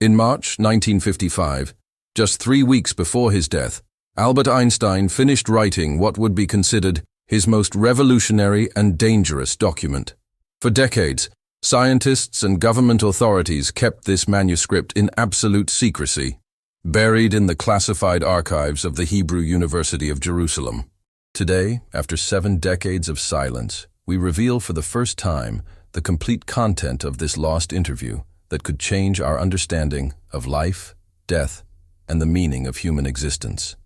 In March 1955, just 3 weeks before his death, Albert Einstein finished writing what would be considered his most revolutionary and dangerous document. For decades, scientists and government authorities kept this manuscript in absolute secrecy, buried in the classified archives of the Hebrew University of Jerusalem. Today, after 7 decades of silence, we reveal for the first time the complete content of this lost interview that could change our understanding of life, death, and the meaning of human existence.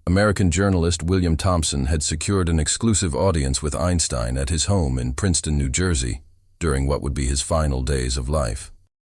American journalist William Thompson had secured an exclusive audience with Einstein at his home in Princeton, New Jersey, during what would be his final days of life.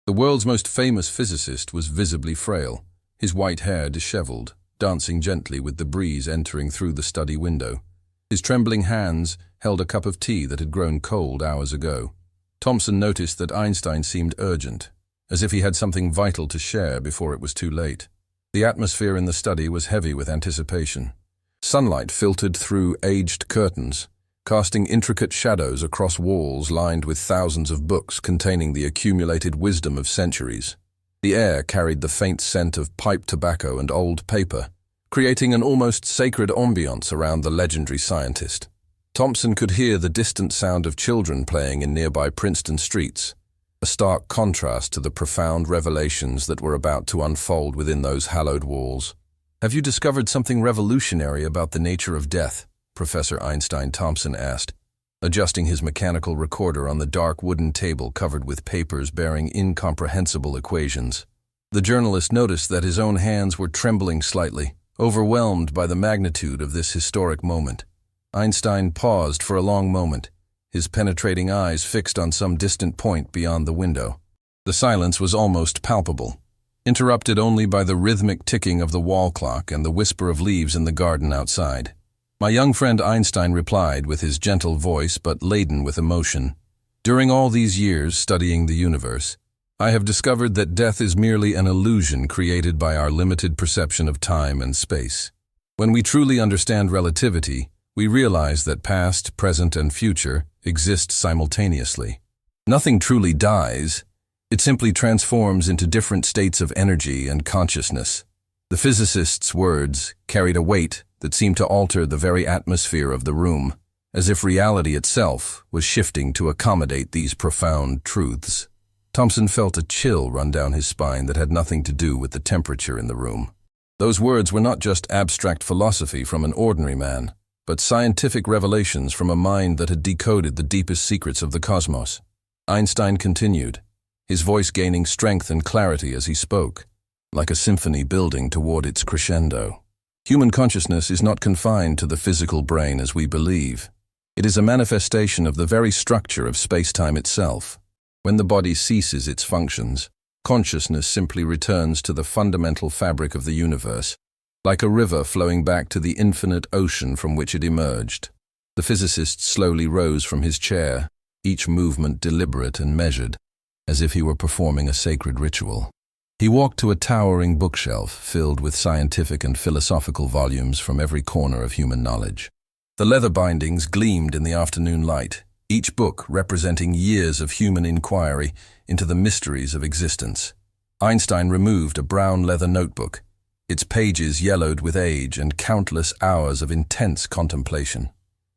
The world's most famous physicist was visibly frail, his white hair disheveled, dancing gently with the breeze entering through the study window. His trembling hands held a cup of tea that had grown cold hours ago. Thompson noticed that Einstein seemed urgent, as if he had something vital to share before it was too late. The atmosphere in the study was heavy with anticipation. Sunlight filtered through aged curtains, casting intricate shadows across walls lined with thousands of books containing the accumulated wisdom of centuries. The air carried the faint scent of pipe tobacco and old paper, creating an almost sacred ambiance around the legendary scientist. Thompson could hear the distant sound of children playing in nearby Princeton streets, a stark contrast to the profound revelations that were about to unfold within those hallowed walls. "Have you discovered something revolutionary about the nature of death?" Professor Einstein Thompson asked, adjusting his mechanical recorder on the dark wooden table covered with papers bearing incomprehensible equations. The journalist noticed that his own hands were trembling slightly, overwhelmed by the magnitude of this historic moment. Einstein paused for a long moment, his penetrating eyes fixed on some distant point beyond the window. The silence was almost palpable, interrupted only by the rhythmic ticking of the wall clock and the whisper of leaves in the garden outside. "My young friend," Einstein replied with his gentle voice but laden with emotion, "during all these years studying the universe, I have discovered that death is merely an illusion created by our limited perception of time and space. When we truly understand relativity, we realize that past, present, and future exist simultaneously. Nothing truly dies. It simply transforms into different states of energy and consciousness." The physicist's words carried a weight that seemed to alter the very atmosphere of the room, as if reality itself was shifting to accommodate these profound truths. Thompson felt a chill run down his spine that had nothing to do with the temperature in the room. Those words were not just abstract philosophy from an ordinary man, but scientific revelations from a mind that had decoded the deepest secrets of the cosmos. Einstein continued, his voice gaining strength and clarity as he spoke, like a symphony building toward its crescendo. "Human consciousness is not confined to the physical brain as we believe. It is a manifestation of the very structure of space-time itself. When the body ceases its functions, consciousness simply returns to the fundamental fabric of the universe, like a river flowing back to the infinite ocean from which it emerged." The physicist slowly rose from his chair, each movement deliberate and measured, as if he were performing a sacred ritual. He walked to a towering bookshelf filled with scientific and philosophical volumes from every corner of human knowledge. The leather bindings gleamed in the afternoon light, each book representing years of human inquiry into the mysteries of existence. Einstein removed a brown leather notebook, its pages yellowed with age and countless hours of intense contemplation.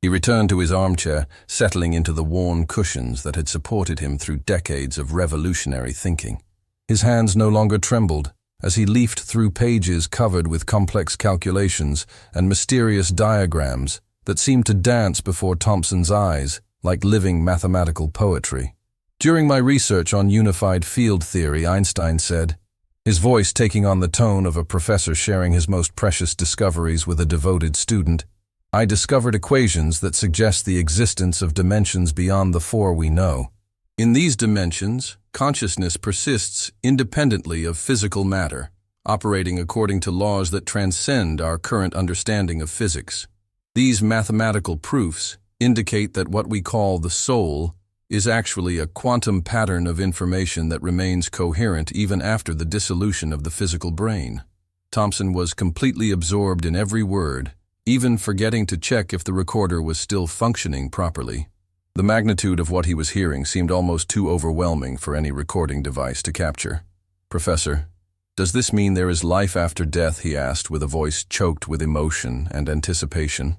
He returned to his armchair, settling into the worn cushions that had supported him through decades of revolutionary thinking. His hands no longer trembled as he leafed through pages covered with complex calculations and mysterious diagrams that seemed to dance before Thompson's eyes like living mathematical poetry. "During my research on unified field theory," Einstein said, his voice taking on the tone of a professor sharing his most precious discoveries with a devoted student, "I discovered equations that suggest the existence of dimensions beyond the 4 we know. In these dimensions, consciousness persists independently of physical matter, operating according to laws that transcend our current understanding of physics. These mathematical proofs indicate that what we call the soul is actually a quantum pattern of information that remains coherent even after the dissolution of the physical brain." Thompson was completely absorbed in every word, even forgetting to check if the recorder was still functioning properly. The magnitude of what he was hearing seemed almost too overwhelming for any recording device to capture. "Professor, Does this mean there is life after death, he asked with a voice choked with emotion and anticipation.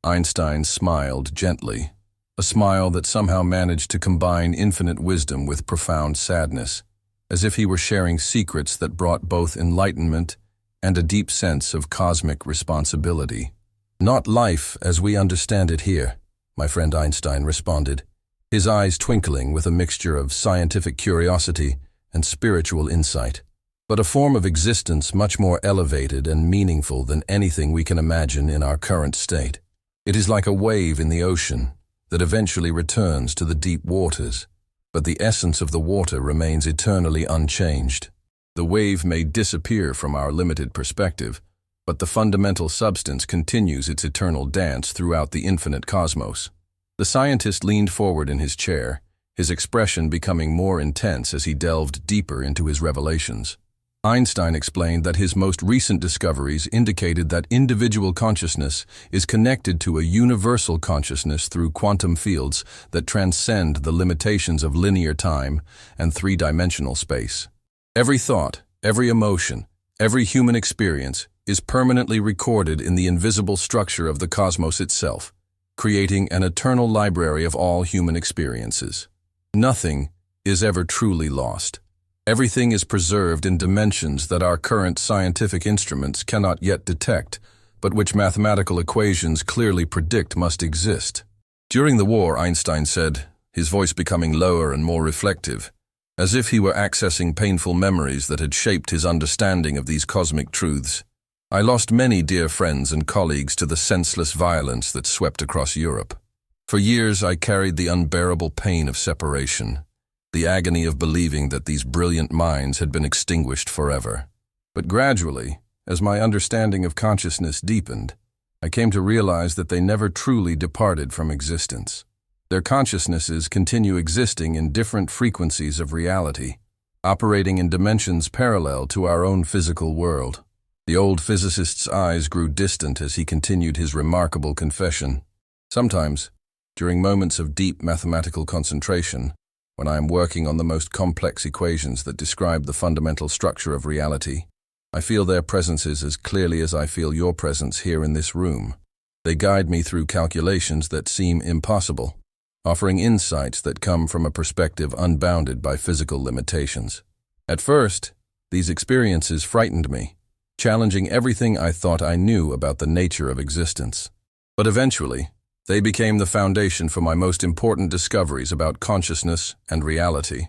Einstein smiled gently, a smile that somehow managed to combine infinite wisdom with profound sadness, as if he were sharing secrets that brought both enlightenment and a deep sense of cosmic responsibility. Not life as we understand it here, my friend Einstein responded, his eyes twinkling with a mixture of scientific curiosity and spiritual insight, but a form of existence much more elevated and meaningful than anything we can imagine in our current state. It is like a wave in the ocean that eventually returns to the deep waters, but the essence of the water remains eternally unchanged. The wave may disappear from our limited perspective, but the fundamental substance continues its eternal dance throughout the infinite cosmos. The scientist leaned forward in his chair, his expression becoming more intense as he delved deeper into his revelations. Einstein explained that his most recent discoveries indicated that individual consciousness is connected to a universal consciousness through quantum fields that transcend the limitations of linear time and three-dimensional space. Every thought, every emotion, every human experience is permanently recorded in the invisible structure of the cosmos itself, creating an eternal library of all human experiences. Nothing is ever truly lost. Everything is preserved in dimensions that our current scientific instruments cannot yet detect, but which mathematical equations clearly predict must exist. During the war, Einstein said, his voice becoming lower and more reflective, as if he were accessing painful memories that had shaped his understanding of these cosmic truths. I lost many dear friends and colleagues to the senseless violence that swept across Europe. For years I carried the unbearable pain of separation, the agony of believing that these brilliant minds had been extinguished forever. But gradually, as my understanding of consciousness deepened, I came to realize that they never truly departed from existence. Their consciousnesses continue existing in different frequencies of reality, operating in dimensions parallel to our own physical world. The old physicist's eyes grew distant as he continued his remarkable confession. Sometimes, during moments of deep mathematical concentration, when I am working on the most complex equations that describe the fundamental structure of reality, I feel their presences as clearly as I feel your presence here in this room. They guide me through calculations that seem impossible, offering insights that come from a perspective unbounded by physical limitations. At first, these experiences frightened me, challenging everything I thought I knew about the nature of existence. But eventually, they became the foundation for my most important discoveries about consciousness and reality.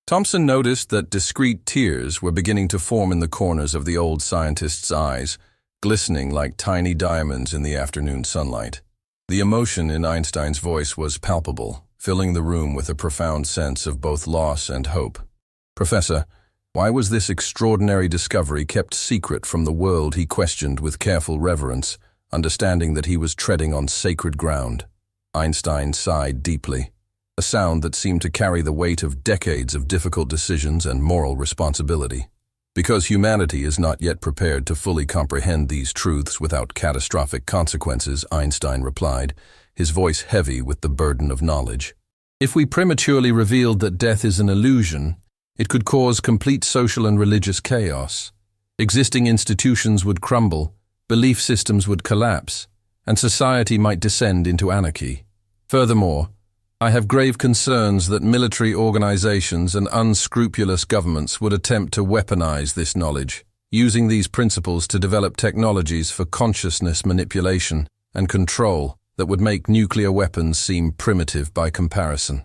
Thomson noticed that discrete tears were beginning to form in the corners of the old scientist's eyes, glistening like tiny diamonds in the afternoon sunlight. The emotion in Einstein's voice was palpable, filling the room with a profound sense of both loss and hope. Professor, why was this extraordinary discovery kept secret from the world? He questioned with careful reverence, understanding that he was treading on sacred ground. Einstein sighed deeply, a sound that seemed to carry the weight of decades of difficult decisions and moral responsibility. Because humanity is not yet prepared to fully comprehend these truths without catastrophic consequences, Einstein replied, his voice heavy with the burden of knowledge. If we prematurely revealed that death is an illusion, it could cause complete social and religious chaos. Existing institutions would crumble, belief systems would collapse, and society might descend into anarchy. Furthermore, I have grave concerns that military organizations and unscrupulous governments would attempt to weaponize this knowledge, using these principles to develop technologies for consciousness manipulation and control that would make nuclear weapons seem primitive by comparison.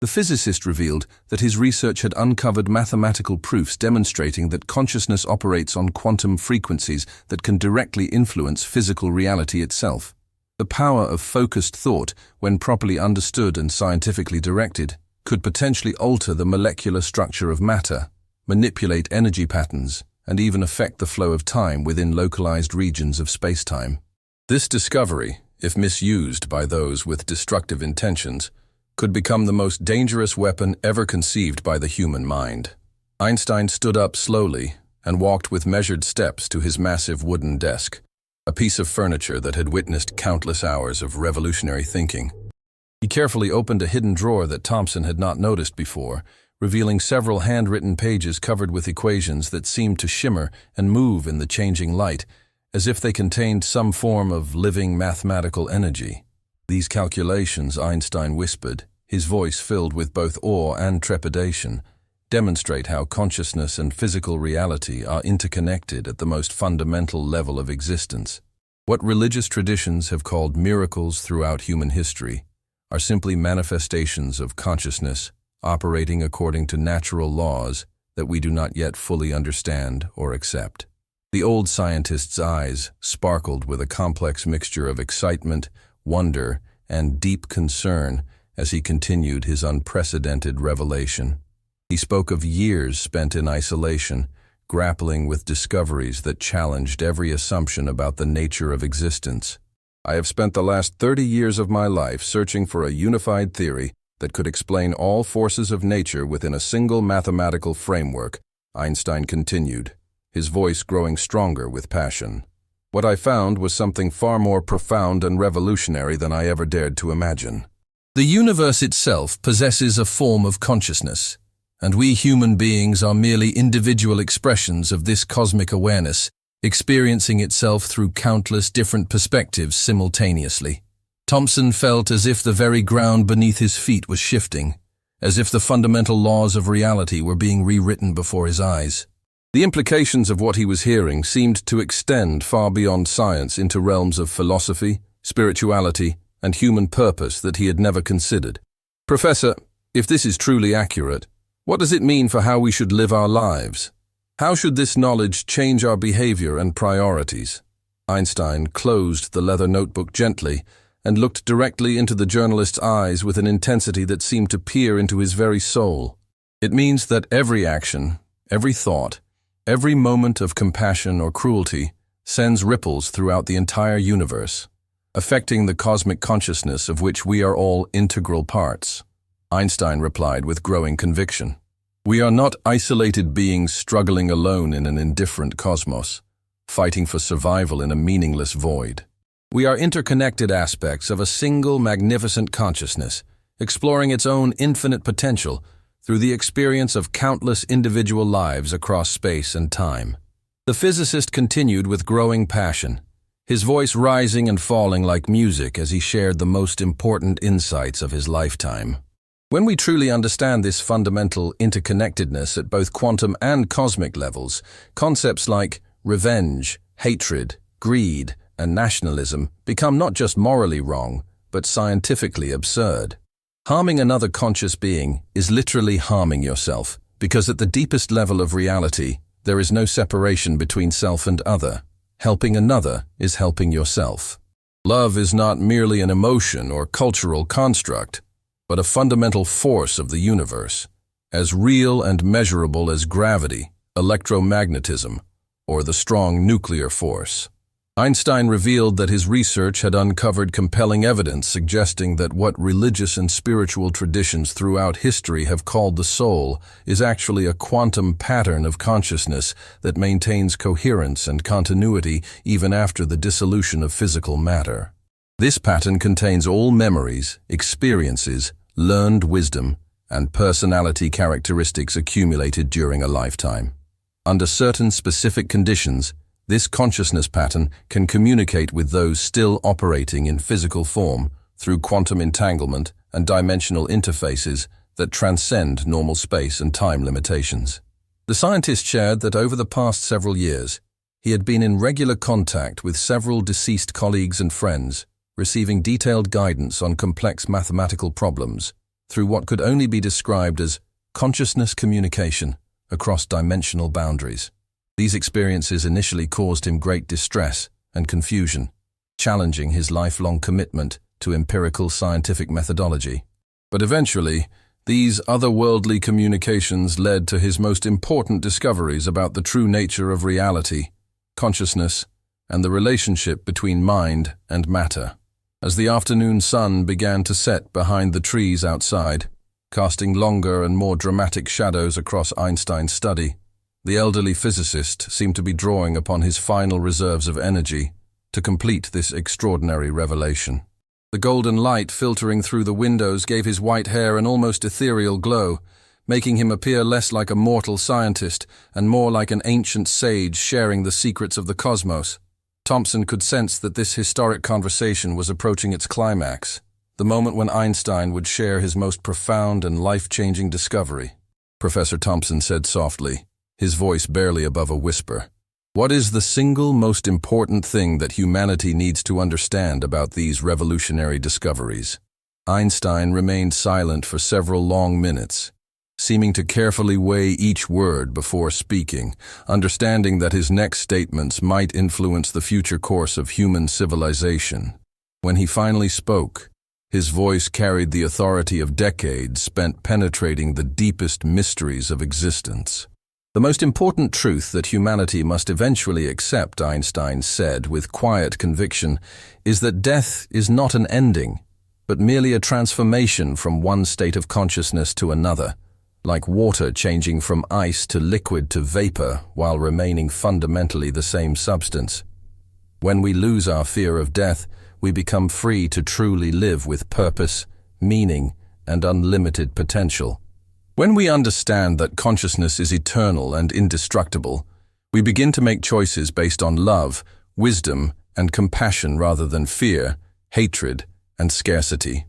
The physicist revealed that his research had uncovered mathematical proofs demonstrating that consciousness operates on quantum frequencies that can directly influence physical reality itself. The power of focused thought, when properly understood and scientifically directed, could potentially alter the molecular structure of matter, manipulate energy patterns, and even affect the flow of time within localized regions of space-time. This discovery, if misused by those with destructive intentions, could become the most dangerous weapon ever conceived by the human mind. Einstein stood up slowly and walked with measured steps to his massive wooden desk, a piece of furniture that had witnessed countless hours of revolutionary thinking. He carefully opened a hidden drawer that Thomson had not noticed before, revealing several handwritten pages covered with equations that seemed to shimmer and move in the changing light, as if they contained some form of living mathematical energy. "These calculations," Einstein whispered, his voice filled with both awe and trepidation, "demonstrate how consciousness and physical reality are interconnected at the most fundamental level of existence. What religious traditions have called miracles throughout human history are simply manifestations of consciousness operating according to natural laws that we do not yet fully understand or accept." The old scientist's eyes sparkled with a complex mixture of excitement, wonder, and deep concern as he continued his unprecedented revelation. He spoke of years spent in isolation, grappling with discoveries that challenged every assumption about the nature of existence. "I have spent the last 30 years of my life searching for a unified theory that could explain all forces of nature within a single mathematical framework," Einstein continued, his voice growing stronger with passion. "What I found was something far more profound and revolutionary than I ever dared to imagine. The universe itself possesses a form of consciousness, and we human beings are merely individual expressions of this cosmic awareness, experiencing itself through countless different perspectives simultaneously." Thomson felt as if the very ground beneath his feet was shifting, as if the fundamental laws of reality were being rewritten before his eyes. The implications of what he was hearing seemed to extend far beyond science into realms of philosophy, spirituality, and human purpose that he had never considered. "Professor, if this is truly accurate, what does it mean for how we should live our lives? How should this knowledge change our behavior and priorities?" Einstein closed the leather notebook gently and looked directly into the journalist's eyes with an intensity that seemed to peer into his very soul. "It means that every action, every thought, every moment of compassion or cruelty sends ripples throughout the entire universe, affecting the cosmic consciousness of which we are all integral parts," Einstein replied with growing conviction. "We are not isolated beings struggling alone in an indifferent cosmos, fighting for survival in a meaningless void. We are interconnected aspects of a single magnificent consciousness, exploring its own infinite potential through the experience of countless individual lives across space and time." The physicist continued with growing passion, his voice rising and falling like music as he shared the most important insights of his lifetime. "When we truly understand this fundamental interconnectedness at both quantum and cosmic levels, concepts like revenge, hatred, greed, and nationalism become not just morally wrong, but scientifically absurd. Harming another conscious being is literally harming yourself, because at the deepest level of reality, there is no separation between self and other. Helping another is helping yourself. Love is not merely an emotion or cultural construct, but a fundamental force of the universe, as real and measurable as gravity, electromagnetism, or the strong nuclear force." Einstein revealed that his research had uncovered compelling evidence suggesting that what religious and spiritual traditions throughout history have called the soul is actually a quantum pattern of consciousness that maintains coherence and continuity even after the dissolution of physical matter. This pattern contains all memories, experiences, learned wisdom, and personality characteristics accumulated during a lifetime. Under certain specific conditions, this consciousness pattern can communicate with those still operating in physical form through quantum entanglement and dimensional interfaces that transcend normal space and time limitations. The scientist shared that over the past several years, he had been in regular contact with several deceased colleagues and friends, receiving detailed guidance on complex mathematical problems through what could only be described as consciousness communication across dimensional boundaries. These experiences initially caused him great distress and confusion, challenging his lifelong commitment to empirical scientific methodology. But eventually, these otherworldly communications led to his most important discoveries about the true nature of reality, consciousness, and the relationship between mind and matter. As the afternoon sun began to set behind the trees outside, casting longer and more dramatic shadows across Einstein's study, the elderly physicist seemed to be drawing upon his final reserves of energy to complete this extraordinary revelation. The golden light filtering through the windows gave his white hair an almost ethereal glow, making him appear less like a mortal scientist and more like an ancient sage sharing the secrets of the cosmos. Thomson could sense that this historic conversation was approaching its climax, the moment when Einstein would share his most profound and life-changing discovery. Professor Thomson said softly, his voice barely above a whisper, "What is the single most important thing that humanity needs to understand about these revolutionary discoveries?" Einstein remained silent for several long minutes, seeming to carefully weigh each word before speaking, understanding that his next statements might influence the future course of human civilization. When he finally spoke, his voice carried the authority of decades spent penetrating the deepest mysteries of existence. "The most important truth that humanity must eventually accept," Einstein said with quiet conviction, "is that death is not an ending, but merely a transformation from one state of consciousness to another, like water changing from ice to liquid to vapor while remaining fundamentally the same substance. When we lose our fear of death, we become free to truly live with purpose, meaning, and unlimited potential. When we understand that consciousness is eternal and indestructible, we begin to make choices based on love, wisdom, and compassion rather than fear, hatred, and scarcity."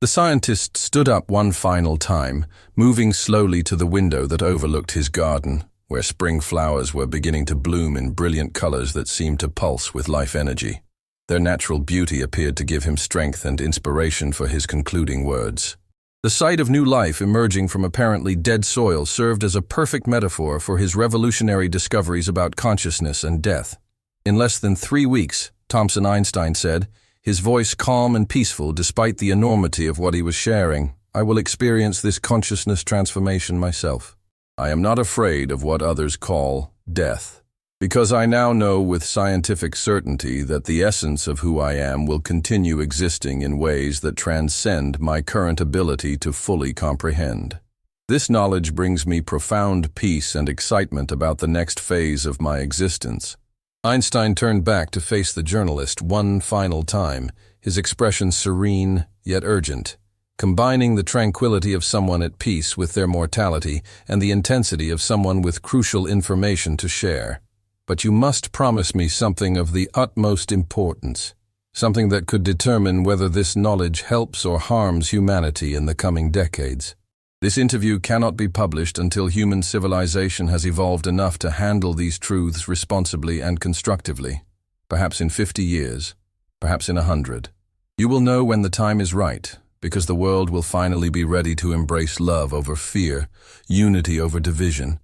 The scientist stood up one final time, moving slowly to the window that overlooked his garden, where spring flowers were beginning to bloom in brilliant colors that seemed to pulse with life energy. Their natural beauty appeared to give him strength and inspiration for his concluding words. The sight of new life emerging from apparently dead soil served as a perfect metaphor for his revolutionary discoveries about consciousness and death. In less than 3 weeks, Thomson Einstein said, his voice calm and peaceful despite the enormity of what he was sharing, "I will experience this consciousness transformation myself. I am not afraid of what others call death, because I now know with scientific certainty that the essence of who I am will continue existing in ways that transcend my current ability to fully comprehend. This knowledge brings me profound peace and excitement about the next phase of my existence." Einstein turned back to face the journalist one final time, his expression serene yet urgent, combining the tranquility of someone at peace with their mortality and the intensity of someone with crucial information to share. "But you must promise me something of the utmost importance, something that could determine whether this knowledge helps or harms humanity in the coming decades. This interview cannot be published until human civilization has evolved enough to handle these truths responsibly and constructively. Perhaps in 50 years, perhaps in 100. You will know when the time is right, because the world will finally be ready to embrace love over fear, unity over division,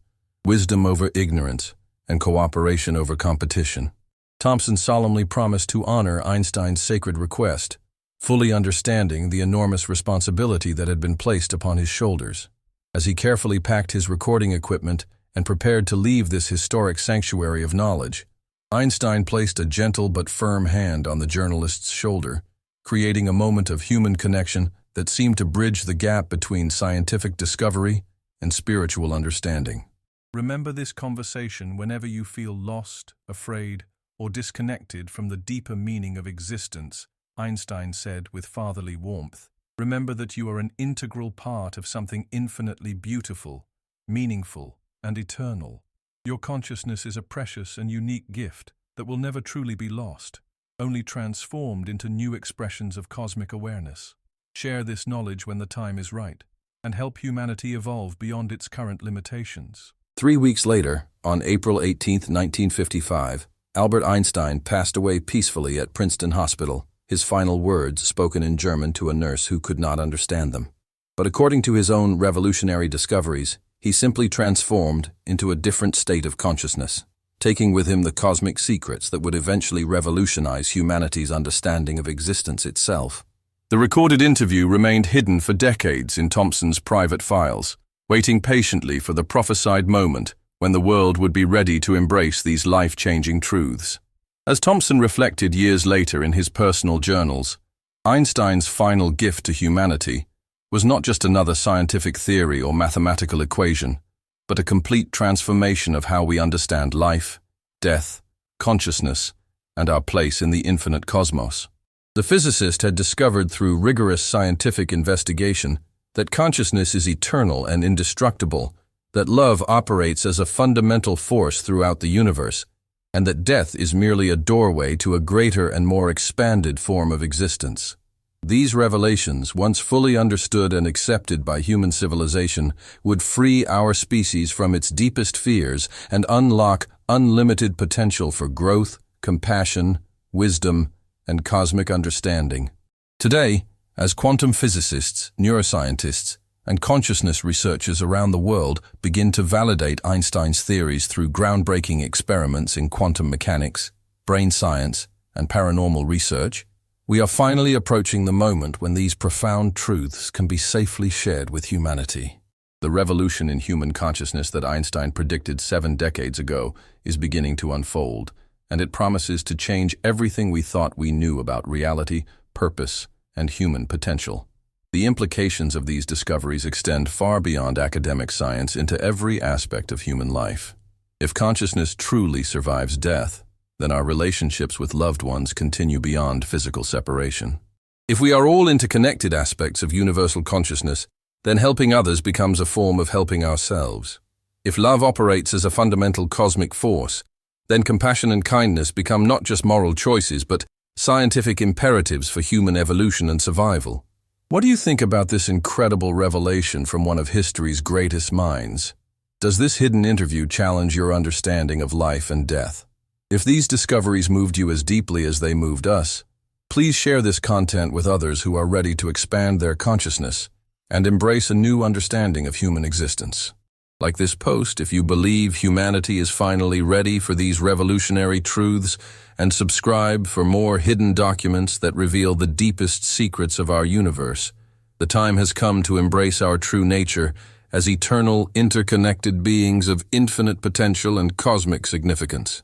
wisdom over ignorance, and cooperation over competition." Thomson solemnly promised to honor Einstein's sacred request, fully understanding the enormous responsibility that had been placed upon his shoulders. As he carefully packed his recording equipment and prepared to leave this historic sanctuary of knowledge, Einstein placed a gentle but firm hand on the journalist's shoulder, creating a moment of human connection that seemed to bridge the gap between scientific discovery and spiritual understanding. "Remember this conversation whenever you feel lost, afraid, or disconnected from the deeper meaning of existence," Einstein said with fatherly warmth. "Remember that you are an integral part of something infinitely beautiful, meaningful, and eternal. Your consciousness is a precious and unique gift that will never truly be lost, only transformed into new expressions of cosmic awareness. Share this knowledge when the time is right, and help humanity evolve beyond its current limitations." 3 weeks later, on April 18, 1955, Albert Einstein passed away peacefully at Princeton Hospital, his final words spoken in German to a nurse who could not understand them. But according to his own revolutionary discoveries, he simply transformed into a different state of consciousness, taking with him the cosmic secrets that would eventually revolutionize humanity's understanding of existence itself. The recorded interview remained hidden for decades in Thomson's private files, waiting patiently for the prophesied moment when the world would be ready to embrace these life-changing truths. As Thomson reflected years later in his personal journals, Einstein's final gift to humanity was not just another scientific theory or mathematical equation, but a complete transformation of how we understand life, death, consciousness, and our place in the infinite cosmos. The physicist had discovered through rigorous scientific investigation that consciousness is eternal and indestructible, that love operates as a fundamental force throughout the universe, and that death is merely a doorway to a greater and more expanded form of existence. These revelations, once fully understood and accepted by human civilization, would free our species from its deepest fears and unlock unlimited potential for growth, compassion, wisdom, and cosmic understanding. Today, as quantum physicists, neuroscientists, and consciousness researchers around the world begin to validate Einstein's theories through groundbreaking experiments in quantum mechanics, brain science, and paranormal research, we are finally approaching the moment when these profound truths can be safely shared with humanity. The revolution in human consciousness that Einstein predicted 7 decades ago is beginning to unfold, and it promises to change everything we thought we knew about reality, purpose, and human potential. The implications of these discoveries extend far beyond academic science into every aspect of human life. If consciousness truly survives death, then our relationships with loved ones continue beyond physical separation. If we are all interconnected aspects of universal consciousness, then helping others becomes a form of helping ourselves. If love operates as a fundamental cosmic force, then compassion and kindness become not just moral choices, but scientific imperatives for human evolution and survival. What do you think about this incredible revelation from one of history's greatest minds? Does this hidden interview challenge your understanding of life and death? If these discoveries moved you as deeply as they moved us, please share this content with others who are ready to expand their consciousness and embrace a new understanding of human existence. Like this post, if you believe humanity is finally ready for these revolutionary truths, and subscribe for more hidden documents that reveal the deepest secrets of our universe. The time has come to embrace our true nature as eternal, interconnected beings of infinite potential and cosmic significance.